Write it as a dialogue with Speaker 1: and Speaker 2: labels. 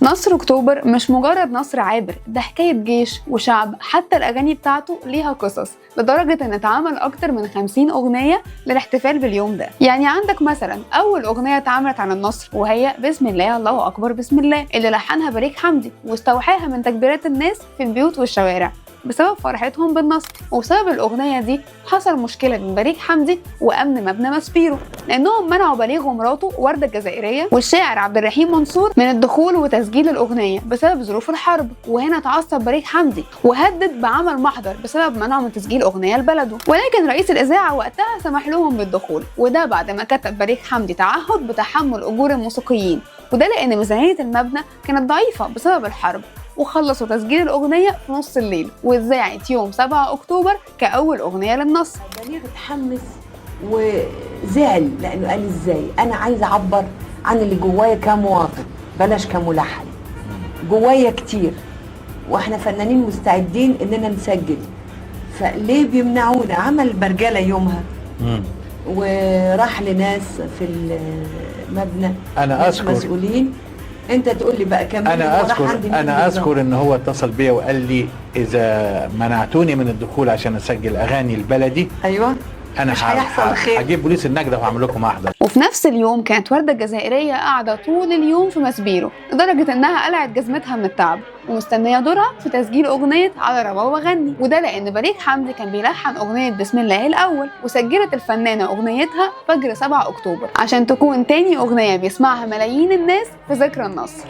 Speaker 1: نصر أكتوبر مش مجرد نصر عابر، ده حكاية جيش وشعب. حتى الأغاني بتاعته ليها قصص، لدرجة إن اتعمل أكتر من 50 أغنية للاحتفال باليوم ده. يعني عندك مثلا أول أغنية اتعملت عن النصر وهي بسم الله الله أكبر بسم الله، اللي لحنها بليغ حمدي واستوحاها من تكبيرات الناس في البيوت والشوارع بسبب فرحتهم بالنصر. وبسبب الأغنية دي حصل مشكلة بين بليغ حمدي وأمن مبنى ماسبيرو، لأنهم منعوا بليغ ومراته وردة الجزائرية والشاعر عبد الرحيم منصور من الدخول وتسجيل الأغنية بسبب ظروف الحرب. وهنا اتعصب بليغ حمدي وهدد بعمل محضر بسبب منعه من تسجيل أغنية لبلده، ولكن رئيس الإذاعة وقتها سمح لهم بالدخول، وده بعد ما كتب بليغ حمدي تعهد بتحمل أجور الموسيقيين، وده لأن ميزانية المبنى كانت ضعيفة بسبب الحرب. وخلصوا تسجيل الأغنية في نص الليل واتذاعت يوم 7 أكتوبر كأول أغنية للنصر.
Speaker 2: بليغ اتحمس وزعل لأنه قال إزاي أنا عايز أعبر عن اللي جوايا كمواطن بلاش كملحن، جوايا كتير وإحنا فنانين مستعدين إننا نسجل، فليه بيمنعونا؟ عمل برجلة يومها وراح لناس في المبنى،
Speaker 3: أنا أذكر
Speaker 2: مسؤولين. انت تقول لي بقى كم.
Speaker 3: انا اذكر ان هو اتصل بيا وقال لي اذا منعتوني من الدخول عشان اسجل اغاني البلدي
Speaker 2: ايوه
Speaker 3: انا
Speaker 2: مش هيحصل خير،
Speaker 3: هجيب بوليس النجده وهعمل لكم محضر.
Speaker 1: وفي نفس اليوم كانت وردة الجزائرية قاعدة طول اليوم في ماسبيرو لدرجة انها قلعت جزمتها من التعب ومستنية دورها في تسجيل أغنية على رباب وغني، وده لأن بليغ حمدي كان بيلحن أغنية بسم الله الأول، وسجلت الفنانة أغنيتها فجر 7 أكتوبر عشان تكون تاني أغنية بيسمعها ملايين الناس في ذكرى النصر.